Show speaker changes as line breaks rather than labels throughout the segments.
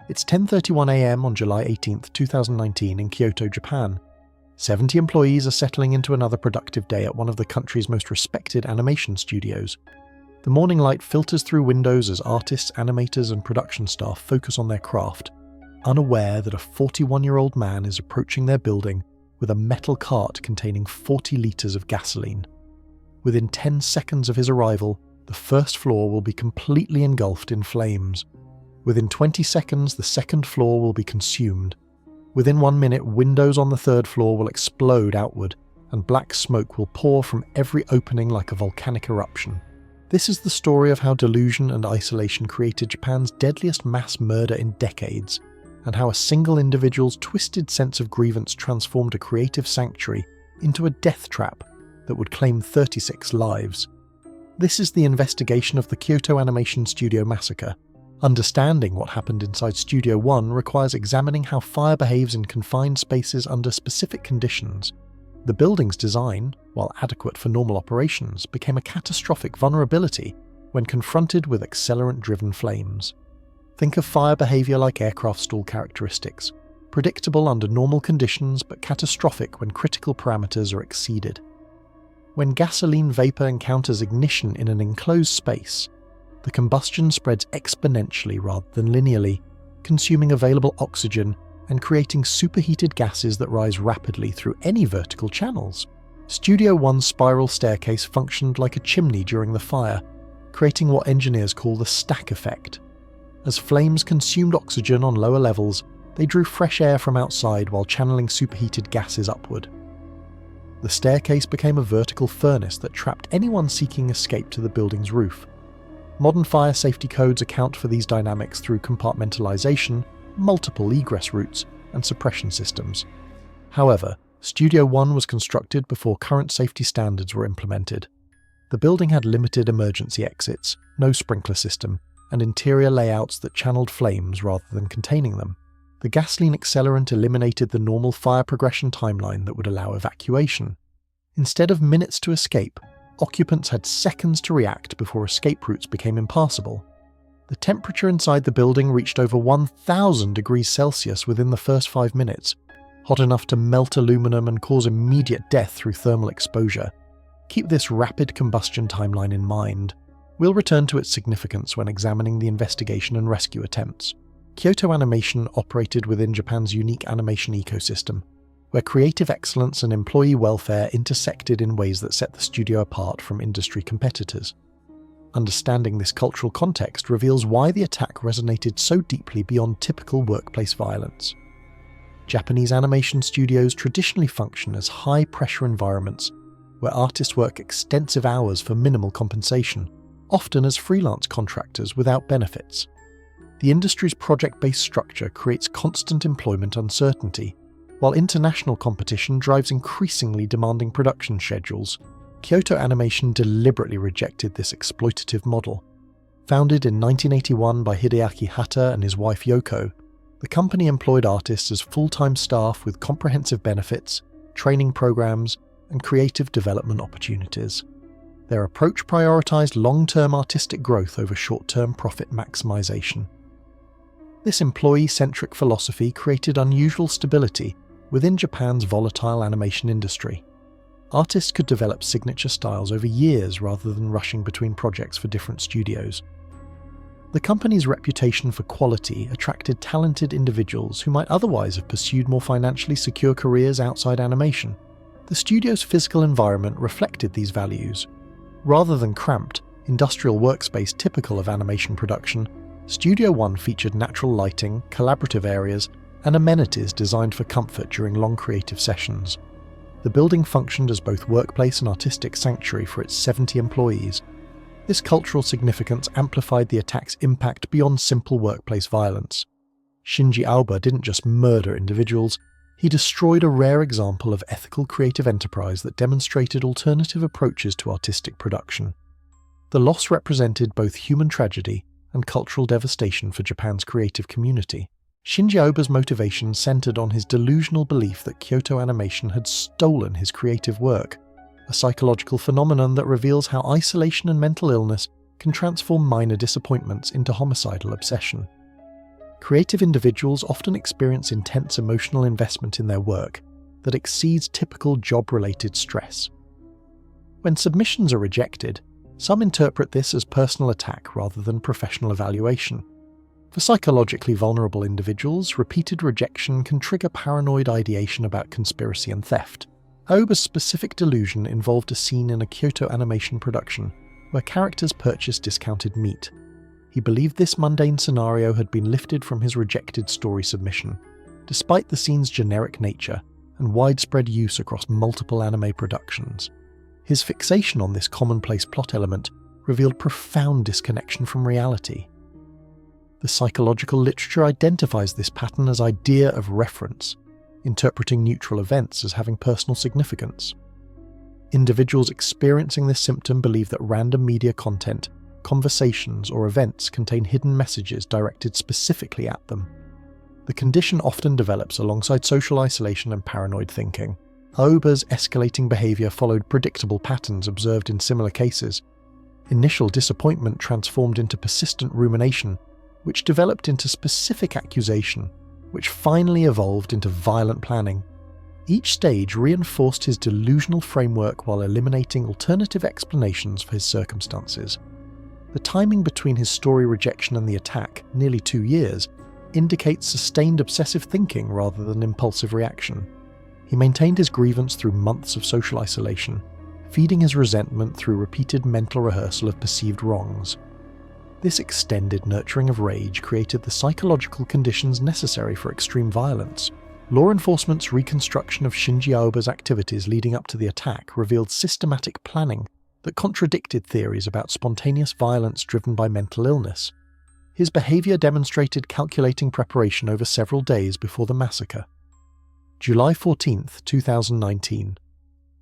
It's 10:31 a.m. on July 18, 2019 in Kyoto, Japan. 70 employees are settling into another productive day at one of the country's most respected animation studios. The morning light filters through windows as artists, animators and production staff focus on their craft, unaware that a 41-year-old man is approaching their building with a metal cart containing 40 litres of gasoline. Within 10 seconds of his arrival, the first floor will be completely engulfed in flames. Within 20 seconds, the second floor will be consumed. Within 1 minute, windows on the third floor will explode outward, and black smoke will pour from every opening like a volcanic eruption. This is the story of how delusion and isolation created Japan's deadliest mass murder in decades, and how a single individual's twisted sense of grievance transformed a creative sanctuary into a death trap that would claim 36 lives. This is the investigation of the Kyoto Animation Studio massacre. Understanding what happened inside Studio One requires examining how fire behaves in confined spaces under specific conditions. The building's design, while adequate for normal operations, became a catastrophic vulnerability when confronted with accelerant-driven flames. Think of fire behaviour like aircraft stall characteristics, predictable under normal conditions but catastrophic when critical parameters are exceeded. When gasoline vapour encounters ignition in an enclosed space, the combustion spreads exponentially rather than linearly, consuming available oxygen and creating superheated gases that rise rapidly through any vertical channels. Studio One's spiral staircase functioned like a chimney during the fire, creating what engineers call the stack effect. As flames consumed oxygen on lower levels, they drew fresh air from outside while channeling superheated gases upward. The staircase became a vertical furnace that trapped anyone seeking escape to the building's roof. Modern fire safety codes account for these dynamics through compartmentalization, multiple egress routes, and suppression systems. However, Studio One was constructed before current safety standards were implemented. The building had limited emergency exits, no sprinkler system, and interior layouts that channeled flames rather than containing them. The gasoline accelerant eliminated the normal fire progression timeline that would allow evacuation. Instead of minutes to escape, occupants had seconds to react before escape routes became impassable. The temperature inside the building reached over 1,000 degrees Celsius within the first 5 minutes, hot enough to melt aluminum and cause immediate death through thermal exposure. Keep this rapid combustion timeline in mind. We'll return to its significance when examining the investigation and rescue attempts. Kyoto Animation operated within Japan's unique animation ecosystem, where creative excellence and employee welfare intersected in ways that set the studio apart from industry competitors. Understanding this cultural context reveals why the attack resonated so deeply beyond typical workplace violence. Japanese animation studios traditionally function as high-pressure environments where artists work extensive hours for minimal compensation, often as freelance contractors without benefits. The industry's project-based structure creates constant employment uncertainty, while international competition drives increasingly demanding production schedules. Kyoto Animation deliberately rejected this exploitative model. Founded in 1981 by Hideaki Hata and his wife Yoko, the company employed artists as full-time staff with comprehensive benefits, training programs, and creative development opportunities. Their approach prioritized long-term artistic growth over short-term profit maximization. This employee-centric philosophy created unusual stability within Japan's volatile animation industry. Artists could develop signature styles over years rather than rushing between projects for different studios. The company's reputation for quality attracted talented individuals who might otherwise have pursued more financially secure careers outside animation. The studio's physical environment reflected these values. Rather than cramped, industrial workspace typical of animation production, Studio One featured natural lighting, collaborative areas, and amenities designed for comfort during long creative sessions. The building functioned as both workplace and artistic sanctuary for its 70 employees. This cultural significance amplified the attack's impact beyond simple workplace violence. Shinji Aoba didn't just murder individuals, he destroyed a rare example of ethical creative enterprise that demonstrated alternative approaches to artistic production. The loss represented both human tragedy and cultural devastation for Japan's creative community. Shinji Aoba's motivation centered on his delusional belief that Kyoto Animation had stolen his creative work, a psychological phenomenon that reveals how isolation and mental illness can transform minor disappointments into homicidal obsession. creative individuals often experience intense emotional investment in their work that exceeds typical job-related stress. When submissions are rejected, some interpret this as personal attack rather than professional evaluation. For psychologically vulnerable individuals, repeated rejection can trigger paranoid ideation about conspiracy and theft. Aoba's specific delusion involved a scene in a Kyoto animation production where characters purchased discounted meat. He believed this mundane scenario had been lifted from his rejected story submission, despite the scene's generic nature and widespread use across multiple anime productions. His fixation on this commonplace plot element revealed profound disconnection from reality. The psychological literature identifies this pattern as idea of reference, interpreting neutral events as having personal significance. Individuals experiencing this symptom believe that random media content, conversations, or events contain hidden messages directed specifically at them. The condition often develops alongside social isolation and paranoid thinking. Aoba's escalating behavior followed predictable patterns observed in similar cases. Initial disappointment transformed into persistent rumination, which developed into specific accusation, which finally evolved into violent planning. Each stage reinforced his delusional framework while eliminating alternative explanations for his circumstances. The timing between his story rejection and the attack, nearly 2 years, indicates sustained obsessive thinking rather than impulsive reaction. He maintained his grievance through months of social isolation, feeding his resentment through repeated mental rehearsal of perceived wrongs. This extended nurturing of rage created the psychological conditions necessary for extreme violence. Law enforcement's reconstruction of Shinji Aoba's activities leading up to the attack revealed systematic planning that contradicted theories about spontaneous violence driven by mental illness. His behavior demonstrated calculating preparation over several days before the massacre. July 14, 2019.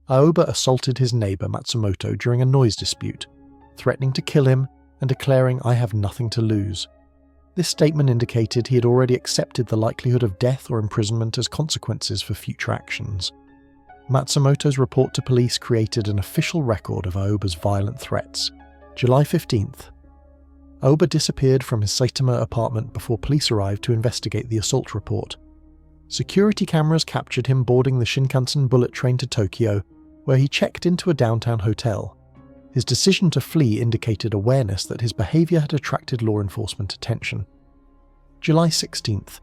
Aoba assaulted his neighbor Matsumoto during a noise dispute, threatening to kill him and declaring, "I have nothing to lose." This statement indicated he had already accepted the likelihood of death or imprisonment as consequences for future actions. Matsumoto's report to police created an official record of Aoba's violent threats. July 15th. Aoba disappeared from his Saitama apartment before police arrived to investigate the assault report. Security cameras captured him boarding the Shinkansen bullet train to Tokyo, where he checked into a downtown hotel. His decision to flee indicated awareness that his behavior had attracted law enforcement attention. July 16th.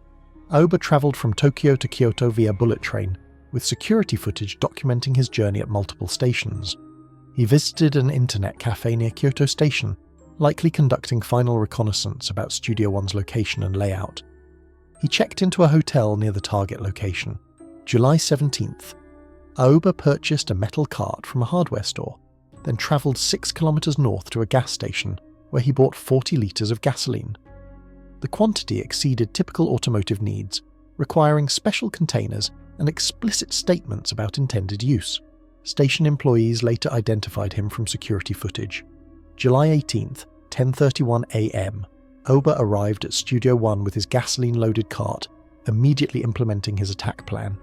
Aoba travelled from Tokyo to Kyoto via bullet train, with security footage documenting his journey at multiple stations. He visited an internet cafe near Kyoto Station, likely conducting final reconnaissance about Studio One's location and layout. He checked into a hotel near the target location. July 17th. Aoba purchased a metal cart from a hardware store, then travelled 6 kilometers north to a gas station, where he bought 40 litres of gasoline. The quantity exceeded typical automotive needs, requiring special containers and explicit statements about intended use. Station employees later identified him from security footage. July 18th, 10:31 a.m. Aoba arrived at Studio One with his gasoline-loaded cart, immediately implementing his attack plan.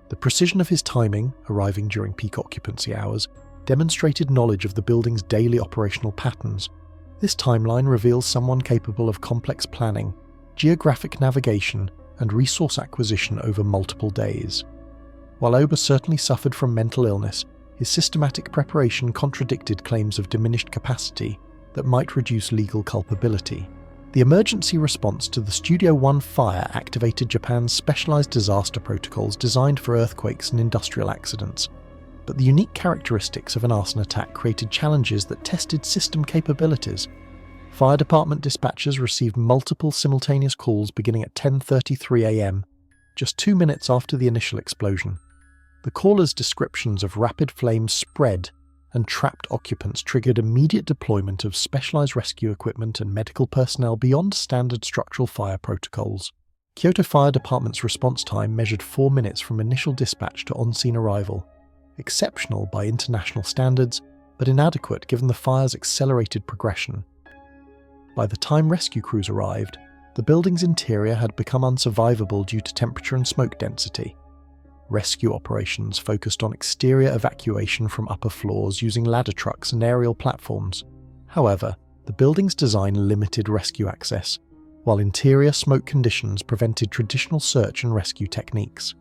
The precision of his timing, arriving during peak occupancy hours, demonstrated knowledge of the building's daily operational patterns. This timeline reveals someone capable of complex planning, geographic navigation, and resource acquisition over multiple days. While Aoba certainly suffered from mental illness, his systematic preparation contradicted claims of diminished capacity that might reduce legal culpability. The emergency response to the Studio One fire activated Japan's specialized disaster protocols designed for earthquakes and industrial accidents, but the unique characteristics of an arson attack created challenges that tested system capabilities. Fire department dispatchers received multiple simultaneous calls beginning at 10:33 a.m., just 2 minutes after the initial explosion. The callers' descriptions of rapid flames spread, and trapped occupants triggered immediate deployment of specialized rescue equipment and medical personnel beyond standard structural fire protocols. Kyoto Fire Department's response time measured 4 minutes from initial dispatch to on-scene arrival, exceptional by international standards, but inadequate given the fire's accelerated progression. By the time rescue crews arrived, the building's interior had become unsurvivable due to temperature and smoke density. Rescue operations focused on exterior evacuation from upper floors using ladder trucks and aerial platforms. However, the building's design limited rescue access, while interior smoke conditions prevented traditional search and rescue techniques.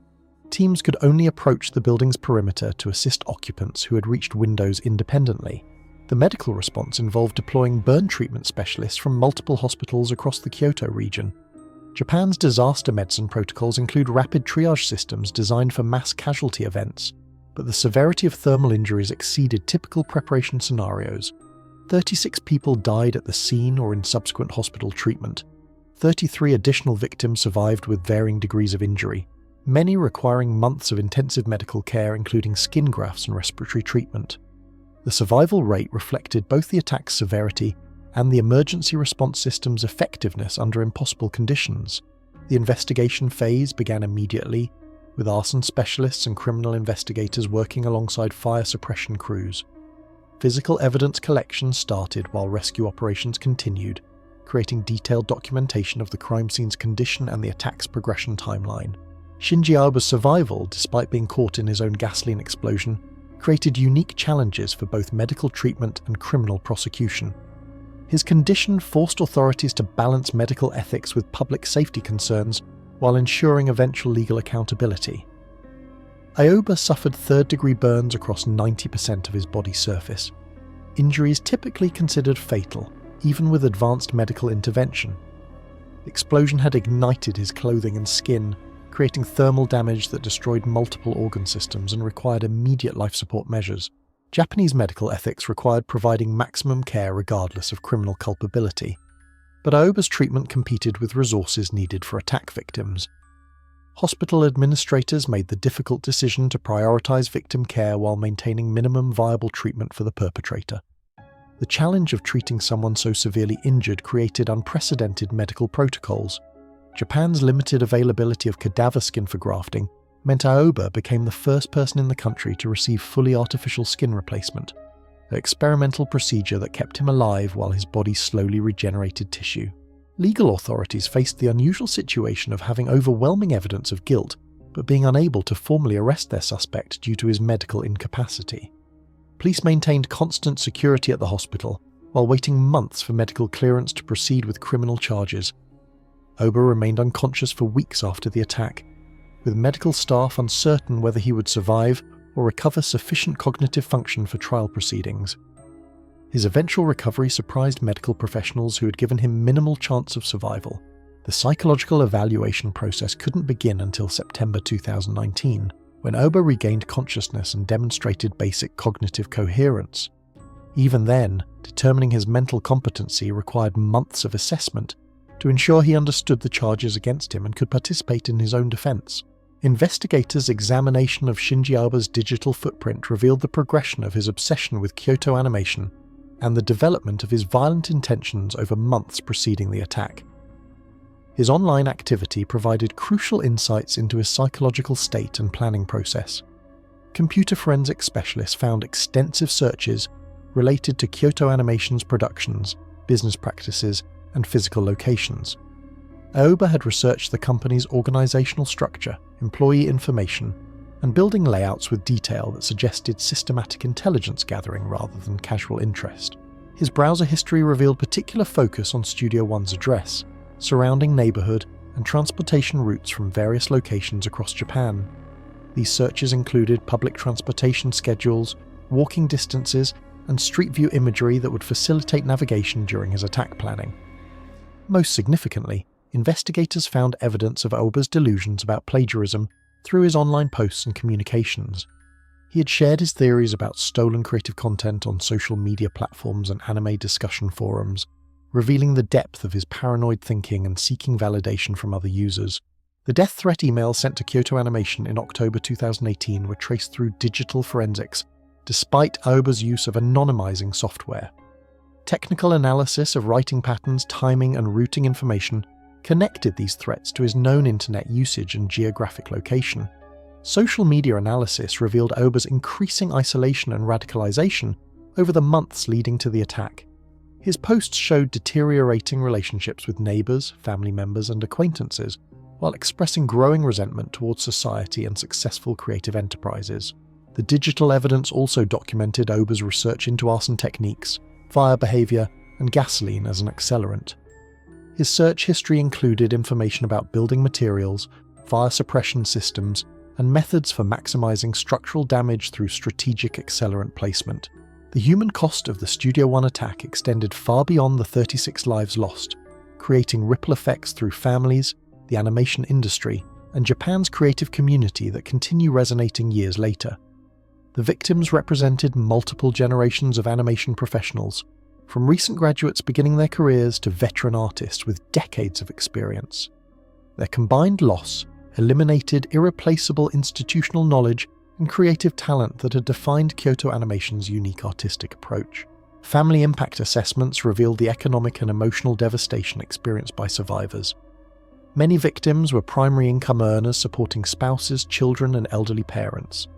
Teams could only approach the building's perimeter to assist occupants who had reached windows independently. The medical response involved deploying burn treatment specialists from multiple hospitals across the Kyoto region. Japan's disaster medicine protocols include rapid triage systems designed for mass casualty events, but the severity of thermal injuries exceeded typical preparation scenarios. 36 people died at the scene or in subsequent hospital treatment. 33 additional victims survived with varying degrees of injury, many requiring months of intensive medical care including skin grafts and respiratory treatment. The survival rate reflected both the attack's severity and the emergency response system's effectiveness under impossible conditions. The investigation phase began immediately, with arson specialists and criminal investigators working alongside fire suppression crews. Physical evidence collection started while rescue operations continued, creating detailed documentation of the crime scene's condition and the attack's progression timeline. Shinji Aoba's survival, despite being caught in his own gasoline explosion, created unique challenges for both medical treatment and criminal prosecution. His condition forced authorities to balance medical ethics with public safety concerns while ensuring eventual legal accountability. Aoba suffered third-degree burns across 90% of his body surface, injuries typically considered fatal, even with advanced medical intervention. The explosion had ignited his clothing and skin, creating thermal damage that destroyed multiple organ systems and required immediate life support measures. Japanese medical ethics required providing maximum care regardless of criminal culpability, but Aoba's treatment competed with resources needed for attack victims. Hospital administrators made the difficult decision to prioritize victim care while maintaining minimum viable treatment for the perpetrator. The challenge of treating someone so severely injured created unprecedented medical protocols. Japan's limited availability of cadaver skin for grafting meant Aoba became the first person in the country to receive fully artificial skin replacement, an experimental procedure that kept him alive while his body slowly regenerated tissue. Legal authorities faced the unusual situation of having overwhelming evidence of guilt, but being unable to formally arrest their suspect due to his medical incapacity. Police maintained constant security at the hospital, while waiting months for medical clearance to proceed with criminal charges. Aoba remained unconscious for weeks after the attack, with medical staff uncertain whether he would survive or recover sufficient cognitive function for trial proceedings. His eventual recovery surprised medical professionals who had given him minimal chance of survival. The psychological evaluation process couldn't begin until September 2019, when Aoba regained consciousness and demonstrated basic cognitive coherence. Even then, determining his mental competency required months of assessment to ensure he understood the charges against him and could participate in his own defense. Investigators' examination of Shinji Aoba's digital footprint revealed the progression of his obsession with Kyoto animation and the development of his violent intentions over months preceding the attack. His online activity provided crucial insights into his psychological state and planning process. Computer forensics specialists found extensive searches related to Kyoto Animation's productions, business practices, and physical locations. Aoba had researched the company's organizational structure, employee information, and building layouts with detail that suggested systematic intelligence gathering rather than casual interest. His browser history revealed particular focus on Studio One's address, surrounding neighborhood, and transportation routes from various locations across Japan. These searches included public transportation schedules, walking distances, and street view imagery that would facilitate navigation during his attack planning. Most significantly, investigators found evidence of Aoba's delusions about plagiarism through his online posts and communications. He had shared his theories about stolen creative content on social media platforms and anime discussion forums, revealing the depth of his paranoid thinking and seeking validation from other users. The death threat emails sent to Kyoto Animation in October 2018 were traced through digital forensics, despite Aoba's use of anonymizing software. Technical analysis of writing patterns, timing, and routing information connected these threats to his known internet usage and geographic location. Social media analysis revealed Aoba's increasing isolation and radicalization over the months leading to the attack. His posts showed deteriorating relationships with neighbors, family members, and acquaintances, while expressing growing resentment towards society and successful creative enterprises. The digital evidence also documented Aoba's research into arson techniques, fire behavior, and gasoline as an accelerant. His search history included information about building materials, fire suppression systems, and methods for maximizing structural damage through strategic accelerant placement. The human cost of the Studio One attack extended far beyond the 36 lives lost, creating ripple effects through families, the animation industry, and Japan's creative community that continue resonating years later. The victims represented multiple generations of animation professionals, from recent graduates beginning their careers to veteran artists with decades of experience. Their combined loss eliminated irreplaceable institutional knowledge and creative talent that had defined Kyoto Animation's unique artistic approach. Family impact assessments revealed the economic and emotional devastation experienced by survivors. Many victims were primary income earners supporting spouses, children, and elderly parents.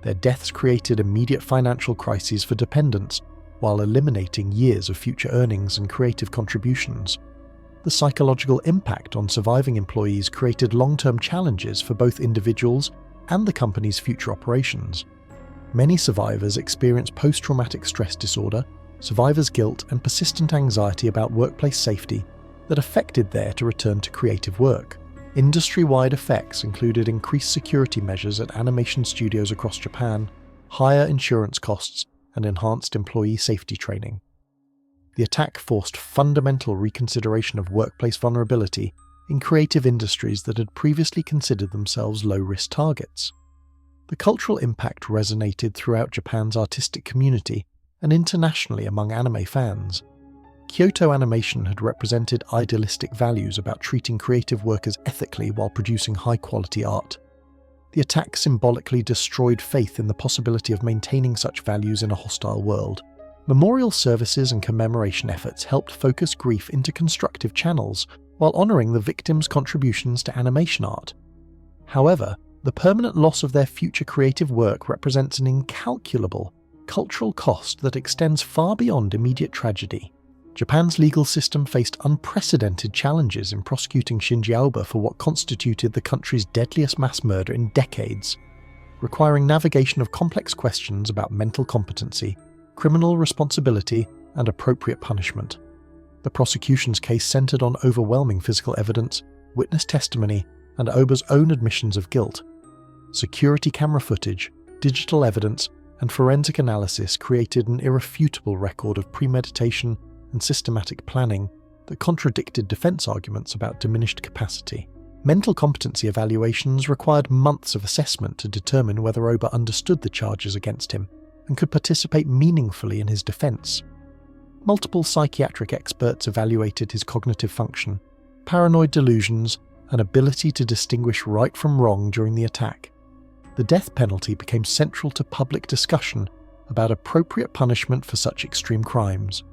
Their deaths created immediate financial crises for dependents, while eliminating years of future earnings and creative contributions. The psychological impact on surviving employees created long-term challenges for both individuals and the company's future operations. Many survivors experienced post-traumatic stress disorder, survivor's guilt, and persistent anxiety about workplace safety that affected their to return to creative work. Industry-wide effects included increased security measures at animation studios across Japan, higher insurance costs, and enhanced employee safety training. The attack forced fundamental reconsideration of workplace vulnerability in creative industries that had previously considered themselves low-risk targets. The cultural impact resonated throughout Japan's artistic community and internationally among anime fans. Kyoto Animation had represented idealistic values about treating creative workers ethically while producing high-quality art. The attack symbolically destroyed faith in the possibility of maintaining such values in a hostile world. Memorial services and commemoration efforts helped focus grief into constructive channels while honouring the victims' contributions to animation art. However, the permanent loss of their future creative work represents an incalculable cultural cost that extends far beyond immediate tragedy. Japan's legal system faced unprecedented challenges in prosecuting Shinji Aoba for what constituted the country's deadliest mass murder in decades, requiring navigation of complex questions about mental competency, criminal responsibility, and appropriate punishment. The prosecution's case centered on overwhelming physical evidence, witness testimony, and Aoba's own admissions of guilt. Security camera footage, digital evidence, and forensic analysis created an irrefutable record of premeditation and systematic planning that contradicted defense arguments about diminished capacity. Mental competency evaluations required months of assessment to determine whether Aoba understood the charges against him and could participate meaningfully in his defense. Multiple psychiatric experts evaluated his cognitive function, paranoid delusions, and ability to distinguish right from wrong during the attack. The death penalty became central to public discussion about appropriate punishment for such extreme crimes.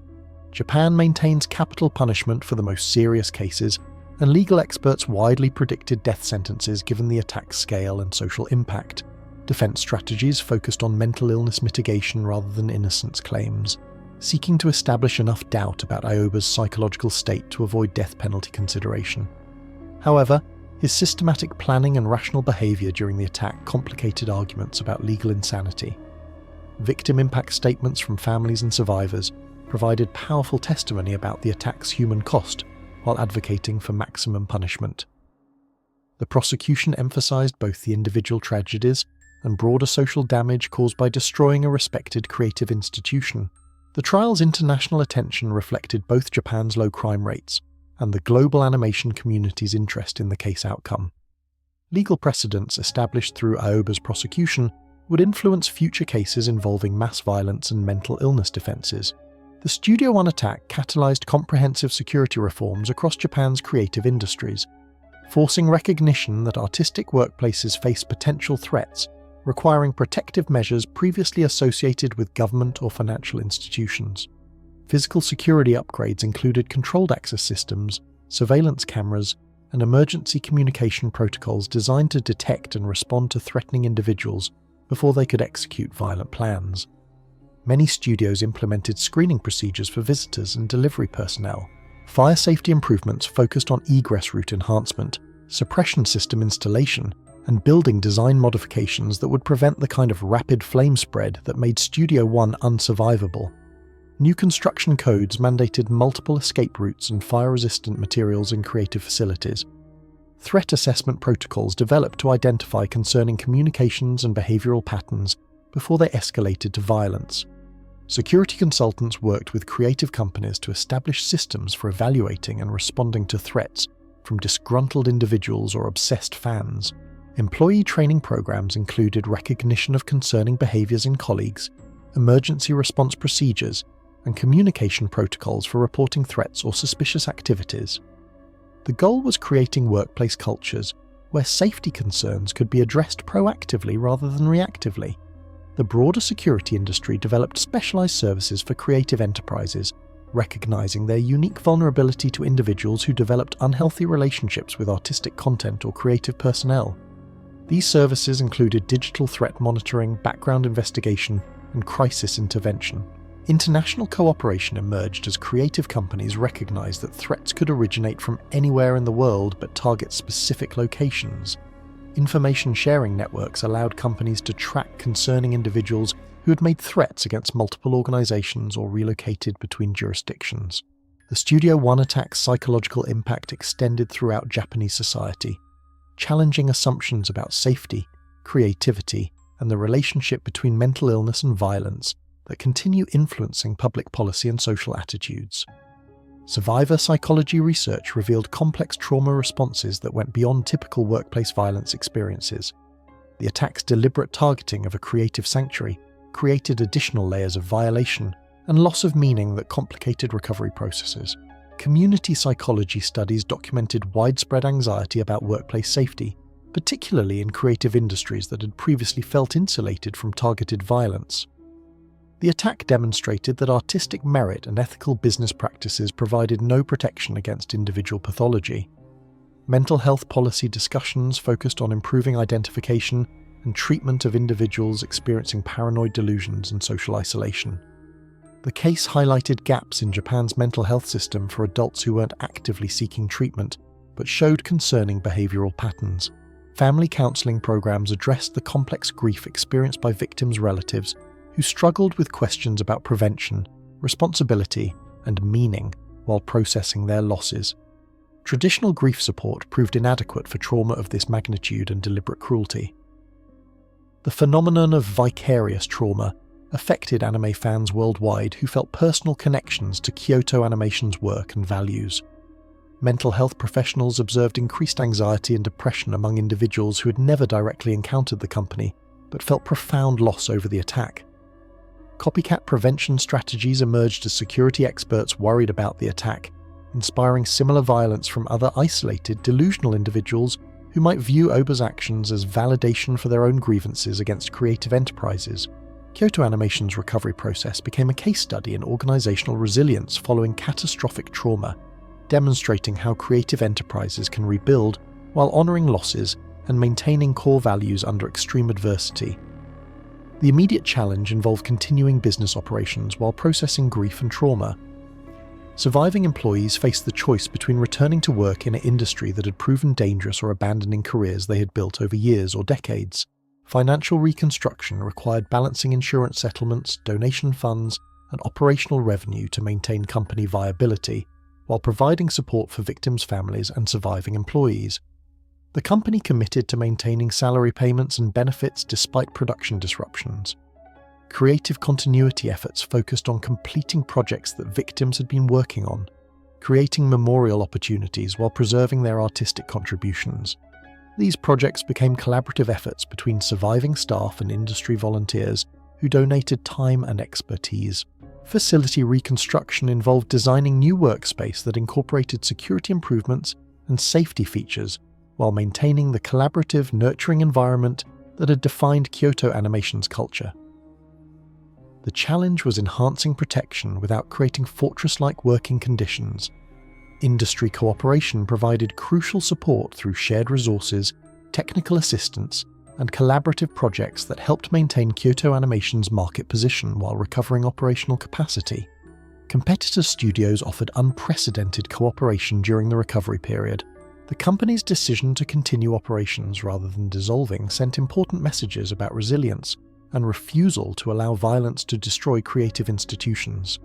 Japan maintains capital punishment for the most serious cases, and legal experts widely predicted death sentences given the attack's scale and social impact. Defense strategies focused on mental illness mitigation rather than innocence claims, seeking to establish enough doubt about Aoba's psychological state to avoid death penalty consideration. However, his systematic planning and rational behaviour during the attack complicated arguments about legal insanity. Victim impact statements from families and survivors provided powerful testimony about the attack's human cost while advocating for maximum punishment. The prosecution emphasised both the individual tragedies and broader social damage caused by destroying a respected creative institution. The trial's international attention reflected both Japan's low crime rates and the global animation community's interest in the case outcome. Legal precedents established through Aoba's prosecution would influence future cases involving mass violence and mental illness defences. The Studio One attack catalysed comprehensive security reforms across Japan's creative industries, forcing recognition that artistic workplaces face potential threats, requiring protective measures previously associated with government or financial institutions. Physical security upgrades included controlled access systems, surveillance cameras, and emergency communication protocols designed to detect and respond to threatening individuals before they could execute violent plans. Many studios implemented screening procedures for visitors and delivery personnel. Fire safety improvements focused on egress route enhancement, suppression system installation, and building design modifications that would prevent the kind of rapid flame spread that made Studio One unsurvivable. New construction codes mandated multiple escape routes and fire-resistant materials in creative facilities. Threat assessment protocols developed to identify concerning communications and behavioral patterns before they escalated to violence. Security consultants worked with creative companies to establish systems for evaluating and responding to threats from disgruntled individuals or obsessed fans. Employee training programs included recognition of concerning behaviors in colleagues, emergency response procedures, and communication protocols for reporting threats or suspicious activities. The goal was creating workplace cultures where safety concerns could be addressed proactively rather than reactively. The broader security industry developed specialized services for creative enterprises, recognizing their unique vulnerability to individuals who developed unhealthy relationships with artistic content or creative personnel. These services included digital threat monitoring, background investigation, and crisis intervention. International cooperation emerged as creative companies recognized that threats could originate from anywhere in the world but target specific locations. Information sharing networks allowed companies to track concerning individuals who had made threats against multiple organizations or relocated between jurisdictions. The Studio One attack's psychological impact extended throughout Japanese society, challenging assumptions about safety, creativity, and the relationship between mental illness and violence that continue influencing public policy and social attitudes. Survivor psychology research revealed complex trauma responses that went beyond typical workplace violence experiences. The attack's deliberate targeting of a creative sanctuary created additional layers of violation and loss of meaning that complicated recovery processes. Community psychology studies documented widespread anxiety about workplace safety, particularly in creative industries that had previously felt insulated from targeted violence. The attack demonstrated that artistic merit and ethical business practices provided no protection against individual pathology. Mental health policy discussions focused on improving identification and treatment of individuals experiencing paranoid delusions and social isolation. The case highlighted gaps in Japan's mental health system for adults who weren't actively seeking treatment, but showed concerning behavioral patterns. Family counseling programs addressed the complex grief experienced by victims' relatives who struggled with questions about prevention, responsibility, and meaning while processing their losses. Traditional grief support proved inadequate for trauma of this magnitude and deliberate cruelty. The phenomenon of vicarious trauma affected anime fans worldwide who felt personal connections to Kyoto Animation's work and values. Mental health professionals observed increased anxiety and depression among individuals who had never directly encountered the company, but felt profound loss over the attack. Copycat prevention strategies emerged as security experts worried about the attack, inspiring similar violence from other isolated, delusional individuals who might view Oba's actions as validation for their own grievances against creative enterprises. Kyoto Animation's recovery process became a case study in organizational resilience following catastrophic trauma, demonstrating how creative enterprises can rebuild while honoring losses and maintaining core values under extreme adversity. The immediate challenge involved continuing business operations while processing grief and trauma. Surviving employees faced the choice between returning to work in an industry that had proven dangerous or abandoning careers they had built over years or decades. Financial reconstruction required balancing insurance settlements, donation funds, and operational revenue to maintain company viability, while providing support for victims' families and surviving employees. The company committed to maintaining salary payments and benefits despite production disruptions. Creative continuity efforts focused on completing projects that victims had been working on, creating memorial opportunities while preserving their artistic contributions. These projects became collaborative efforts between surviving staff and industry volunteers who donated time and expertise. Facility reconstruction involved designing new workspace that incorporated security improvements and safety features while maintaining the collaborative, nurturing environment that had defined Kyoto Animation's culture. The challenge was enhancing protection without creating fortress-like working conditions. Industry cooperation provided crucial support through shared resources, technical assistance, and collaborative projects that helped maintain Kyoto Animation's market position while recovering operational capacity. Competitor studios offered unprecedented cooperation during the recovery period. The company's decision to continue operations rather than dissolving sent important messages about resilience and refusal to allow violence to destroy creative institutions.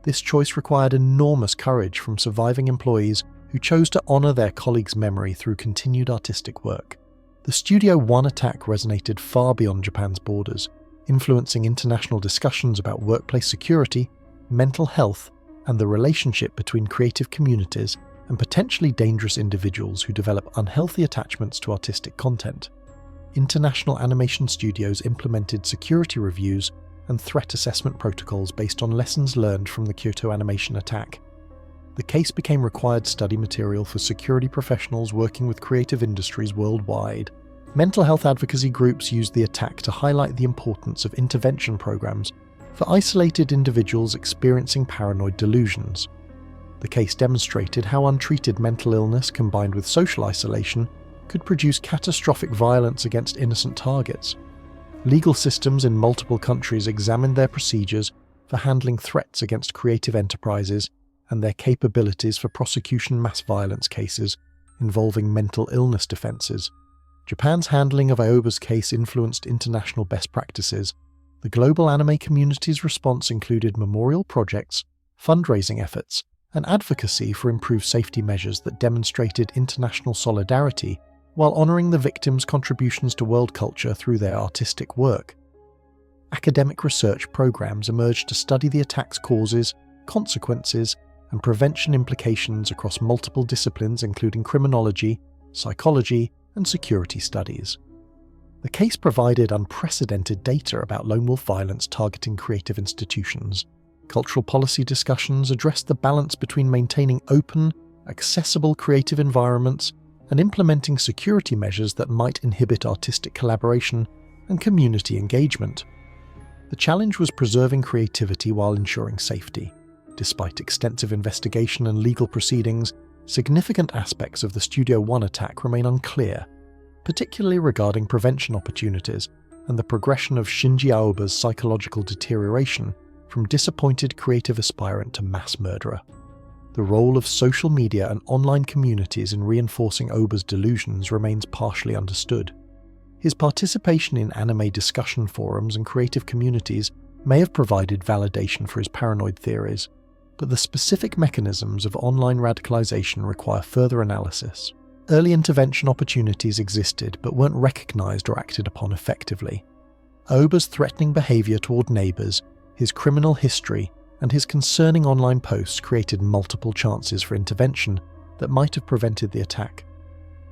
This choice required enormous courage from surviving employees who chose to honour their colleagues' memory through continued artistic work. The Studio One attack resonated far beyond Japan's borders, influencing international discussions about workplace security, mental health, and the relationship between creative communities and potentially dangerous individuals who develop unhealthy attachments to artistic content. International animation studios implemented security reviews and threat assessment protocols based on lessons learned from the Kyoto animation attack. The case became required study material for security professionals working with creative industries worldwide. Mental health advocacy groups used the attack to highlight the importance of intervention programs for isolated individuals experiencing paranoid delusions. The case demonstrated how untreated mental illness combined with social isolation could produce catastrophic violence against innocent targets. Legal systems in multiple countries examined their procedures for handling threats against creative enterprises and their capabilities for prosecution mass violence cases involving mental illness defences. Japan's handling of Aoba's case influenced international best practices. The global anime community's response included memorial projects, fundraising efforts, and advocacy for improved safety measures that demonstrated international solidarity while honouring the victims' contributions to world culture through their artistic work. Academic research programs emerged to study the attack's causes, consequences, and prevention implications across multiple disciplines including criminology, psychology, and security studies. The case provided unprecedented data about lone wolf violence targeting creative institutions. Cultural policy discussions addressed the balance between maintaining open, accessible creative environments and implementing security measures that might inhibit artistic collaboration and community engagement. The challenge was preserving creativity while ensuring safety. Despite extensive investigation and legal proceedings, significant aspects of the Studio One attack remain unclear, particularly regarding prevention opportunities and the progression of Shinji Aoba's psychological deterioration from disappointed creative aspirant to mass murderer. The role of social media and online communities in reinforcing Aoba's delusions remains partially understood. His participation in anime discussion forums and creative communities may have provided validation for his paranoid theories, but the specific mechanisms of online radicalization require further analysis. Early intervention opportunities existed but weren't recognized or acted upon effectively. Aoba's threatening behavior toward neighbors, his criminal history, and his concerning online posts created multiple chances for intervention that might have prevented the attack.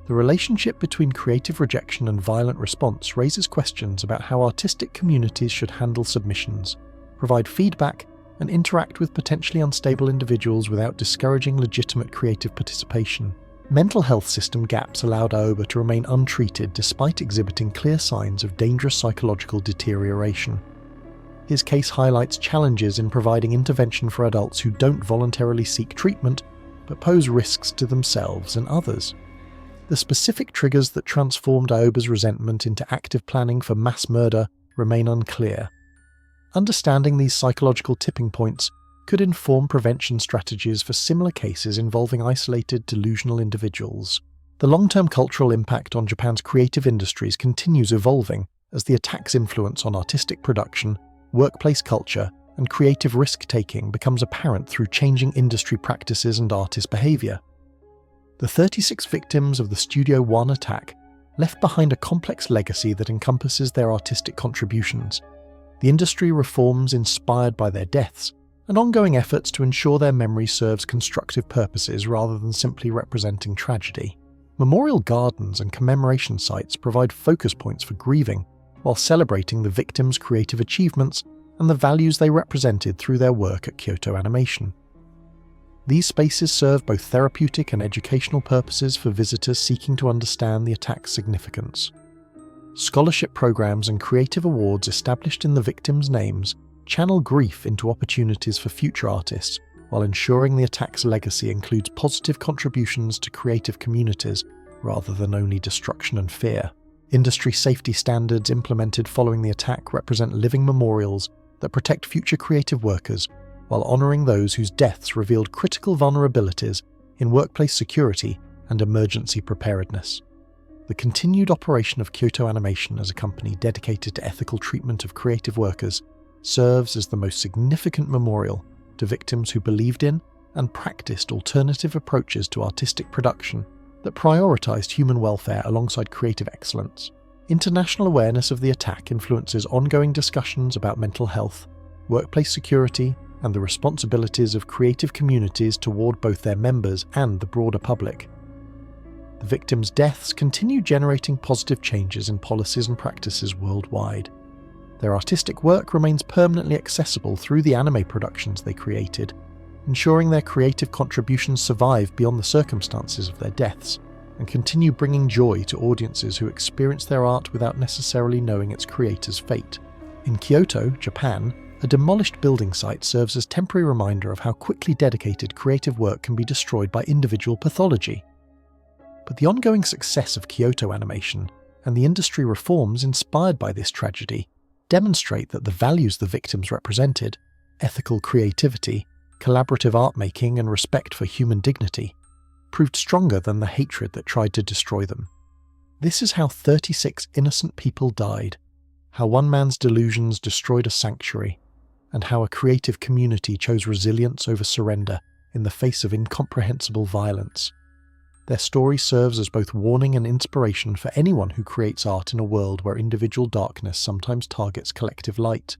The relationship between creative rejection and violent response raises questions about how artistic communities should handle submissions, provide feedback, and interact with potentially unstable individuals without discouraging legitimate creative participation. Mental health system gaps allowed Aoba to remain untreated despite exhibiting clear signs of dangerous psychological deterioration. His case highlights challenges in providing intervention for adults who don't voluntarily seek treatment but pose risks to themselves and others. The specific triggers that transformed Aoba's resentment into active planning for mass murder remain unclear. Understanding these psychological tipping points could inform prevention strategies for similar cases involving isolated delusional individuals. The long-term cultural impact on Japan's creative industries continues evolving as the attack's influence on artistic production, workplace culture, and creative risk-taking becomes apparent through changing industry practices and artist behavior. The 36 victims of the Studio One attack left behind a complex legacy that encompasses their artistic contributions, the industry reforms inspired by their deaths, and ongoing efforts to ensure their memory serves constructive purposes rather than simply representing tragedy. Memorial gardens and commemoration sites provide focus points for grieving, while celebrating the victims' creative achievements and the values they represented through their work at Kyoto Animation. These spaces serve both therapeutic and educational purposes for visitors seeking to understand the attack's significance. Scholarship programs and creative awards established in the victims' names channel grief into opportunities for future artists, while ensuring the attack's legacy includes positive contributions to creative communities rather than only destruction and fear. Industry safety standards implemented following the attack represent living memorials that protect future creative workers while honouring those whose deaths revealed critical vulnerabilities in workplace security and emergency preparedness. The continued operation of Kyoto Animation as a company dedicated to ethical treatment of creative workers serves as the most significant memorial to victims who believed in and practiced alternative approaches to artistic production that prioritised human welfare alongside creative excellence. International awareness of the attack influences ongoing discussions about mental health, workplace security, and the responsibilities of creative communities toward both their members and the broader public. The victims' deaths continue generating positive changes in policies and practices worldwide. Their artistic work remains permanently accessible through the anime productions they created, ensuring their creative contributions survive beyond the circumstances of their deaths, and continue bringing joy to audiences who experience their art without necessarily knowing its creator's fate. In Kyoto, Japan, a demolished building site serves as temporary reminder of how quickly dedicated creative work can be destroyed by individual pathology. But the ongoing success of Kyoto animation and the industry reforms inspired by this tragedy demonstrate that the values the victims represented, ethical creativity, collaborative art-making and respect for human dignity, proved stronger than the hatred that tried to destroy them. This is how 36 innocent people died, how one man's delusions destroyed a sanctuary, and how a creative community chose resilience over surrender in the face of incomprehensible violence. Their story serves as both warning and inspiration for anyone who creates art in a world where individual darkness sometimes targets collective light.